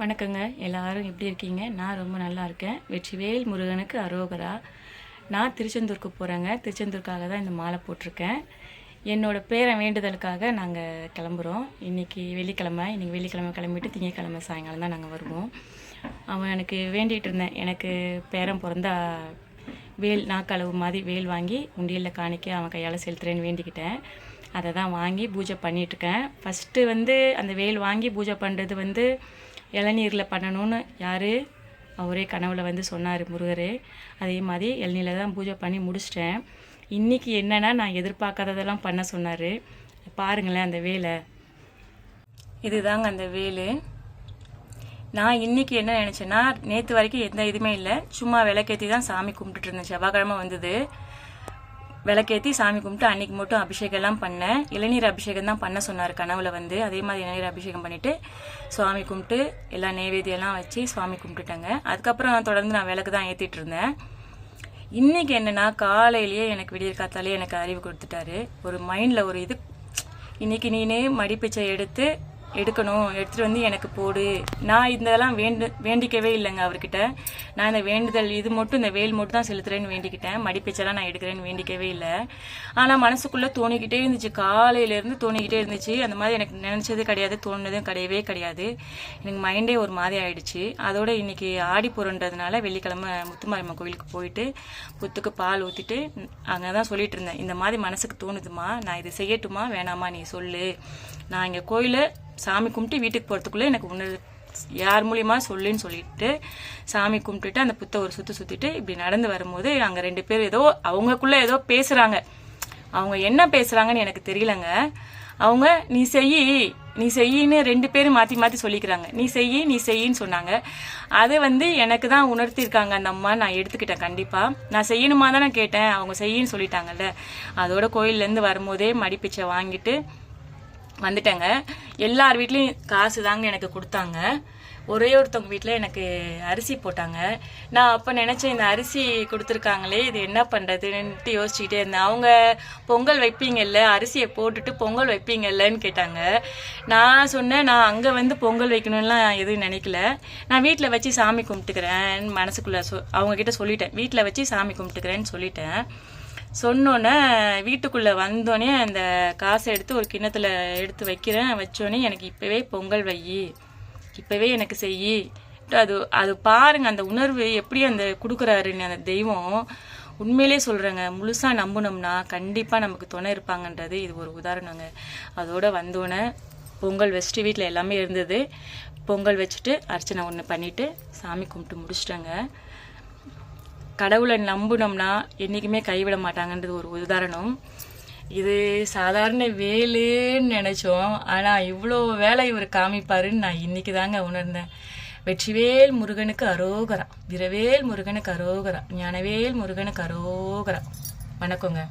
வணக்கங்க. எல்லாரும் எப்படி இருக்கீங்க? நான் ரொம்ப நல்லா இருக்கேன். வெற்றிவேல் முருகனுக்கு அரோகரா. நான் திருச்செந்தூருக்கு போகிறேங்க. திருச்செந்தூருக்காக தான் இந்த மாலை போட்டிருக்கேன். என்னோடய பேரன் வேண்டுதலுக்காக நாங்கள் கிளம்புறோம். இன்றைக்கி வெள்ளிக்கிழமை கிளம்பிட்டு திங்கக்கிழமை சாயங்காலம் தான் நாங்கள் வருவோம். அவன் எனக்கு வேண்டிகிட்டு இருந்தேன், எனக்கு பேரன் பிறந்தா வேல் நாக்களவு மாதிரி வேல் வாங்கி உண்டியலில் காணிக்க அவன் கையால் செலுத்துறேன்னு வேண்டிக்கிட்டேன். அதை தான் வாங்கி பூஜை பண்ணிகிட்ருக்கேன். ஃபஸ்ட்டு அந்த வேல் வாங்கி பூஜை பண்ணுறது இளநீரில் பண்ணணும்னு அவரே கனவுல சொன்னார் முருகரே. அதே மாதிரி இளநீரில் தான் பூஜை பண்ணி முடிச்சிட்டேன். இன்றைக்கி என்னென்னா நான் எதிர்பார்க்காததெல்லாம் பண்ண சொன்னார். பாருங்களேன் அந்த வேலை. இதுதாங்க அந்த வேல். நான் இன்றைக்கி என்ன நினச்சேன்னா, நேற்று வரைக்கும் எந்த இதுவுமே இல்லை, சும்மா விளக்கேற்றி தான் சாமி கும்பிட்டுட்டு இருந்தேன். செவ்வாய்க்கிழமை வந்தது, விளக்கேற்றி சாமி கும்பிட்டு அன்றைக்கி மட்டும் அபிஷேகம்லாம் பண்ணேன். இளநீர் அபிஷேகம் தான் பண்ண சொன்னார் கனவுல. அதே மாதிரி இளநீர் அபிஷேகம் பண்ணிவிட்டு சுவாமி கும்பிட்டு எல்லா நெய்வேத்தியெல்லாம் வச்சு சுவாமி கும்பிட்டுட்டேங்க. அதுக்கப்புறம் தொடர்ந்து நான் விளக்கு தான் ஏற்றிட்டு இருந்தேன். இன்றைக்கி என்னென்னா, காலையிலேயே எனக்கு விடியற் காத்தாலே எனக்கு அறிவு கொடுத்துட்டாரு. ஒரு மைண்டில் ஒரு இது, இன்றைக்கி நீனே மடிப்பிச்சை எடுத்துகிட்டு வந்து எனக்கு போடு. நான் இதெல்லாம் வேண்டிக்கவே இல்லைங்க அவர்கிட்ட. நான் இந்த வேண்டுதல் இந்த வேல் மட்டும் தான் செலுத்துறேன்னு வேண்டிக்கிட்டேன். மடிப்பிச்செல்லாம் நான் எடுக்கிறேன்னு வேண்டிக்கவே இல்லை. ஆனால் மனசுக்குள்ளே தோணிக்கிட்டே இருந்துச்சு, காலையிலேருந்து தோணிக்கிட்டே இருந்துச்சு. அந்த மாதிரி எனக்கு நினச்சது கிடையாது, தோணுனதும் கிடையவே கிடையாது. எனக்கு மைண்டே ஒரு மாதிரி ஆயிடுச்சு. அதோட இன்னைக்கு ஆடி போகிறன்றதுனால வெள்ளிக்கிழமை முத்துமாரியம்மன் கோவிலுக்கு போயிட்டு புத்துக்கு பால் ஊற்றிட்டு அங்கே தான் சொல்லிட்டு இருந்தேன், இந்த மாதிரி மனசுக்கு தோணுதுமா, நான் இது செய்யட்டுமா வேணாமா நீ சொல்லு. நான் இங்கே கோயிலை சாமி கும்பிட்டு வீட்டுக்கு போகிறதுக்குள்ளே எனக்கு யார் மூலியமா சொல்லுன்னு சொல்லிட்டு சாமி கும்பிட்டுட்டு அந்த புத்தை ஒரு சுற்றிட்டு இப்படி நடந்து வரும்போது அங்கே 2 பேர் அவங்களுக்குள்ள ஏதோ பேசுகிறாங்க. அவங்க என்ன பேசுகிறாங்கன்னு எனக்கு தெரியலங்க. அவங்க நீ செய்யின்னு 2 பேரும் மாற்றி சொல்லிக்கிறாங்க. நீ செய்யின்னு சொன்னாங்க. அது எனக்கு தான் உணர்த்திருக்காங்க அந்த அம்மா. நான் எடுத்துக்கிட்டேன். கண்டிப்பாக நான் செய்யணுமா தான் நான் கேட்டேன். அவங்க செய்யின்னு சொல்லிட்டாங்கல்ல. அதோட கோயிலேருந்து வரும்போதே மடிப்பிச்சை வாங்கிட்டு வந்துட்டேங்க. எல்லார் வீட்லேயும் காசு தாங்க எனக்கு கொடுத்தாங்க. ஒரே ஒருத்தவங்க வீட்டில் எனக்கு அரிசி போட்டாங்க. நான் அப்போ நினச்சேன், இந்த அரிசி கொடுத்துருக்காங்களே இது என்ன பண்ணுறதுன்ட்டு யோசிச்சுக்கிட்டே இருந்தேன். அவங்க பொங்கல் வைப்பீங்கல்ல, அரிசியை போட்டுட்டு பொங்கல் வைப்பீங்கல்லன்னு கேட்டாங்க. நான் சொன்னேன், நான் அங்கே பொங்கல் வைக்கணும்லாம் எதுவும் நினைக்கல, நான் வீட்டில் வச்சு சாமி கும்பிட்டுக்கிறேன் மனசுக்குள்ளே அவங்கக்கிட்ட சொல்லிட்டேன். வீட்டில் வச்சு சாமி கும்பிட்டுக்கிறேன்னு சொல்லிட்டேன். சொன்னோன்னே வீட்டுக்குள்ளே வந்தோடனே அந்த காசை எடுத்து ஒரு கிண்ணத்தில் எடுத்து வச்சோடனே எனக்கு இப்போவே பொங்கல் இப்போவே எனக்கு செய்யி. அது பாருங்க, அந்த உணர்வு எப்படி அந்த கொடுக்குறாருன்னு அந்த தெய்வம். உண்மையிலே சொல்கிறேங்க, முழுசாக நம்பினோம்னா கண்டிப்பாக நமக்கு துணை இருப்பாங்கன்றது இது ஒரு உதாரணங்க. அதோட வந்தோடனே பொங்கல் வச்சுட்டு வீட்டில் எல்லாமே இருந்தது. பொங்கல் வச்சுட்டு அர்ச்சனை ஒன்று பண்ணிவிட்டு சாமி கும்பிட்டு முடிச்சிட்டேங்க. கடவுளை நம்பினோம்னா என்றைக்குமே கைவிட மாட்டாங்கன்றது ஒரு உதாரணம். இது சாதாரண வேலுன்னு நினச்சோம், ஆனால் இவ்வளோ வேலை இவர் காமிப்பாருன்னு நான் இன்னைக்கு தாங்க உணர்ந்தேன். வெற்றிவேல் முருகனுக்கு அரோகரா, வீரவேல் முருகனுக்கு அரோகரா, ஞானவேல் முருகனுக்கு அரோகரா. வணக்கங்க.